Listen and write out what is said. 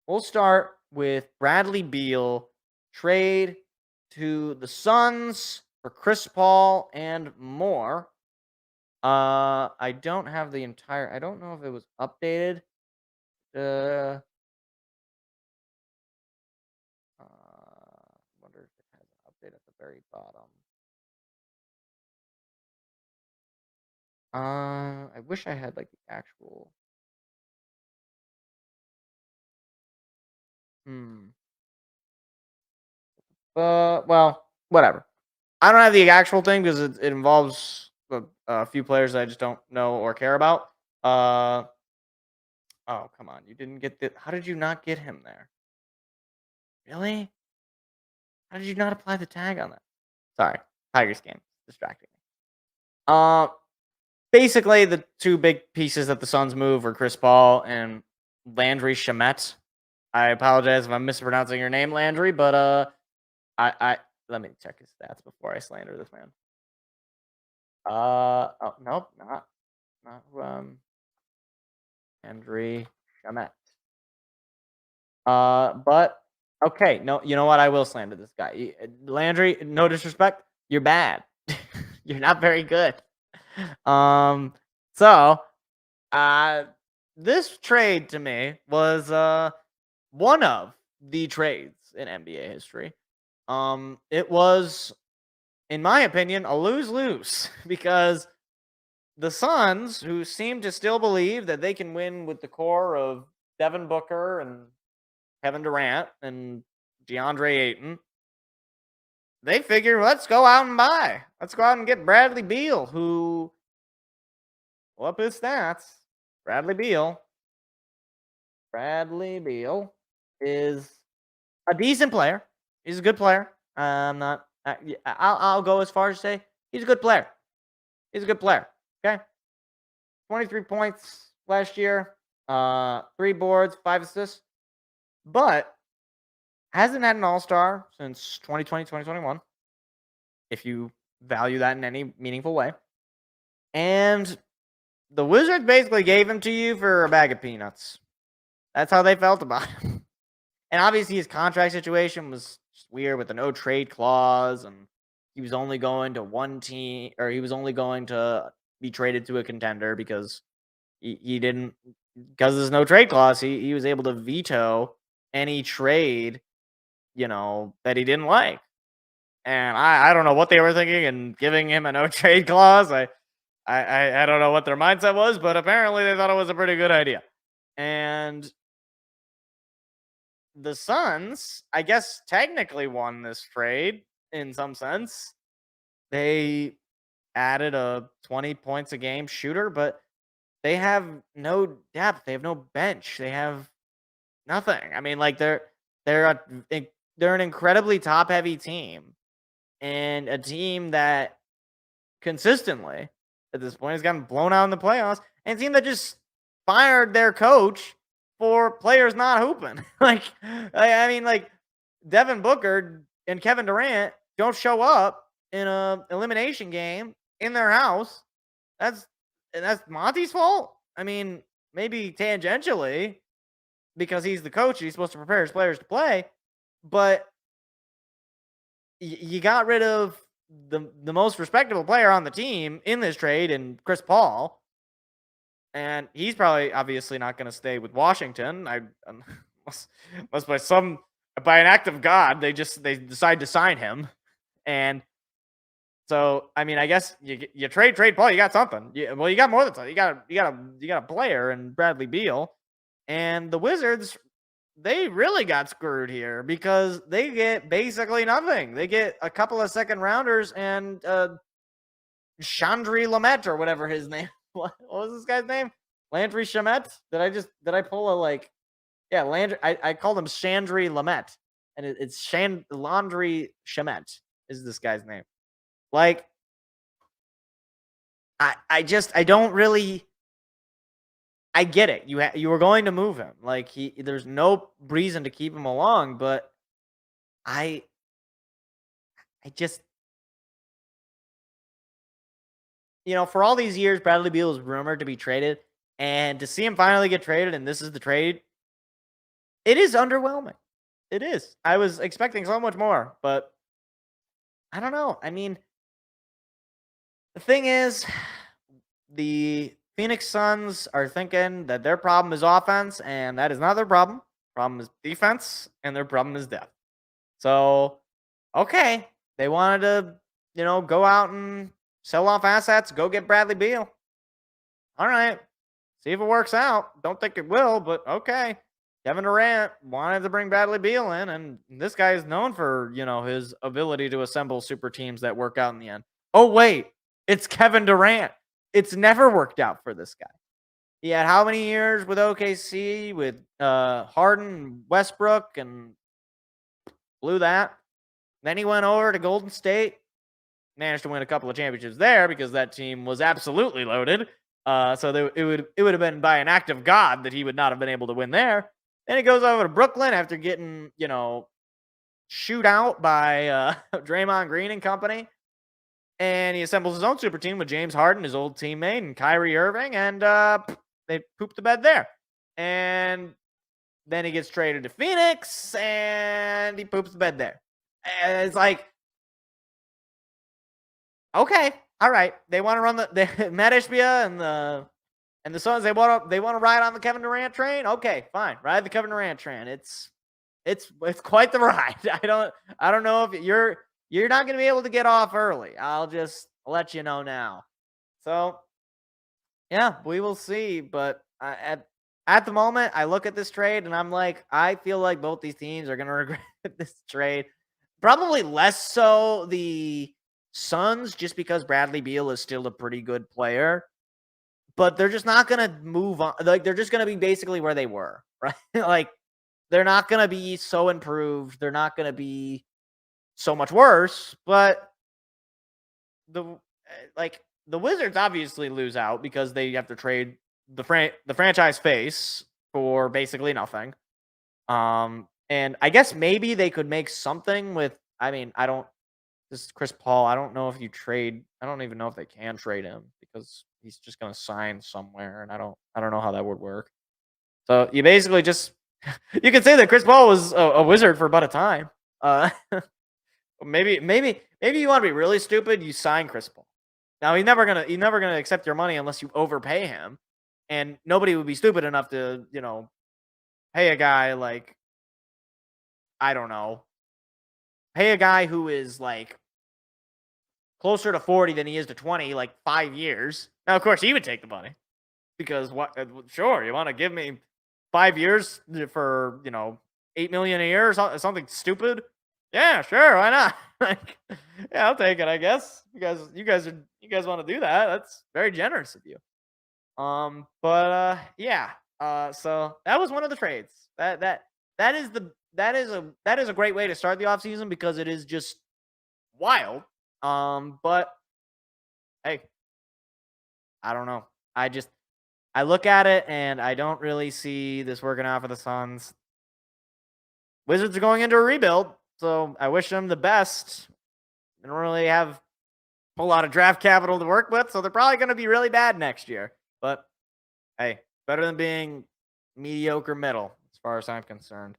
We'll start with Bradley Beal trade to the Suns for Chris Paul and more. I don't have the entire. I don't know if it was updated. Uh, wonder if it has an update at the very bottom. I wish I had like the actual. Hmm. Well, whatever. I don't have the actual thing because it involves a few players that I just don't know or care about. Uh, oh come on, you didn't get the. How did you not get him there? Really? How did you not apply the tag on that? Sorry, Tigers game distracting me. Uh, Basically the two big pieces that the Suns move were Chris Paul and Landry Shamet. I apologize if I'm mispronouncing your name, Landry, but I let me check his stats before I slander this man. Oh nope, not Landry Shamet. But okay, no, you know what? I will slander this guy. Landry, no disrespect, you're bad. You're not very good. Um, so uh, this trade to me was one of the trades in NBA history. It was, in my opinion, a lose lose because the Suns, who seem to still believe that they can win with the core of Devin Booker and Kevin Durant and DeAndre Ayton, they figure let's go out and buy. Let's go out and get Bradley Beal, who, well, up his stats. Bradley Beal. Bradley Beal is a decent player. He's a good player. I'm not. I'll go as far as say he's a good player. He's a good player. Okay, 23 points last year. 3 boards, 5 assists, but hasn't had an All Star since 2020, 2021. If you value that in any meaningful way. And the Wizards basically gave him to you for a bag of peanuts. That's how they felt about him. And obviously his contract situation was just weird with the no trade clause, and he was only going to one team, or he was only going to be traded to a contender because he didn't, because there's no trade clause, he was able to veto any trade, that he didn't like. And I don't know what they were thinking and giving him a no trade clause. I don't know what their mindset was, but apparently they thought it was a pretty good idea. And the Suns, I guess, technically won this trade in some sense. They added a 20 points a game shooter, but they have no depth. They have no bench. They have nothing. I mean, like they're they're an incredibly top heavy team, and a team that consistently at this point has gotten blown out in the playoffs, and a team that just fired their coach for players not hooping. I mean, like Devin Booker and Kevin Durant don't show up in a elimination game in their house. That's that's Monty's fault. I mean, maybe tangentially because he's the coach, he's supposed to prepare his players to play, but you got rid of the most respectable player on the team in this trade, and Chris Paul, and he's probably obviously not going to stay with Washington. Unless by an act of God they decide to sign him, and so I mean I guess you trade Paul, you got something. Well, you got more than something. You got a player in Bradley Beal, and the Wizards, they really got screwed here because they get basically nothing. They get a couple of second rounders and Chandri Lamette or whatever his name. What was this guy's name? Landry Shamet? Did I pull a like? Yeah, Landry. I called him Chandri Lamette, and it's Landry Shamet is this guy's name. Like, I don't really. I get it. You were going to move him. Like there's no reason to keep him along, but I I just, for all these years, Bradley Beal was rumored to be traded, and to see him finally get traded, and this is the trade. It is underwhelming. It is. I was expecting so much more, but I don't know. I mean, the thing is, the Phoenix Suns are thinking that their problem is offense, and that is not their problem. Problem is defense, and their problem is depth. So, okay, they wanted to, go out and sell off assets, go get Bradley Beal. All right, see if it works out. Don't think it will, but okay. Kevin Durant wanted to bring Bradley Beal in, and this guy is known for, his ability to assemble super teams that work out in the end. Oh, wait, it's Kevin Durant. It's never worked out for this guy. He had how many years with OKC with Harden, Westbrook, and blew that. Then he went over to Golden State, managed to win a couple of championships there because that team was absolutely loaded. It would have been by an act of God that he would not have been able to win there. Then he goes over to Brooklyn after getting, shoot out by Draymond Green and company. And he assembles his own super team with James Harden, his old teammate, and Kyrie Irving, and they poop the bed there. And then he gets traded to Phoenix, and he poops the bed there. And it's like, okay, all right. They want to run the Matt Ishbia and the Suns. They want to ride on the Kevin Durant train. Okay, fine, ride the Kevin Durant train. It's quite the ride. I don't know if you're not going to be able to get off early. I'll just let you know now. So, yeah, we will see. But at the moment, I look at this trade and I'm like, I feel like both these teams are going to regret this trade. Probably less so the Suns, just because Bradley Beal is still a pretty good player. But they're just not going to move on. Like, they're just going to be basically where they were, right? Like, they're not going to be so improved. They're not going to be so much worse, but the Wizards obviously lose out because they have to trade the franchise face for basically nothing. And I guess maybe they could make something with. I mean, this is Chris Paul. I don't know if you trade. I don't even know if they can trade him because he's just going to sign somewhere, and I don't know how that would work. So you basically just you can say that Chris Paul was a Wizard for about a time. Maybe you want to be really stupid. You sign Chris Paul. Now he's never gonna accept your money unless you overpay him, and nobody would be stupid enough to pay a guy like I don't know, pay a guy who is like closer to 40 than he is to 20, like 5 years. Now of course he would take the money because what? Sure, you want to give me 5 years for $8 million a year or something stupid? Yeah, sure, why not? Like, yeah, I'll take it, I guess. You guys want to do that? That's very generous of you. Yeah. So that was one of the trades. That is a great way to start the offseason because it is just wild. But hey, I don't know. I look at it and I don't really see this working out for the Suns. Wizards are going into a rebuild. So I wish them the best. They don't really have a whole lot of draft capital to work with, so they're probably going to be really bad next year. But hey, better than being mediocre middle, as far as I'm concerned.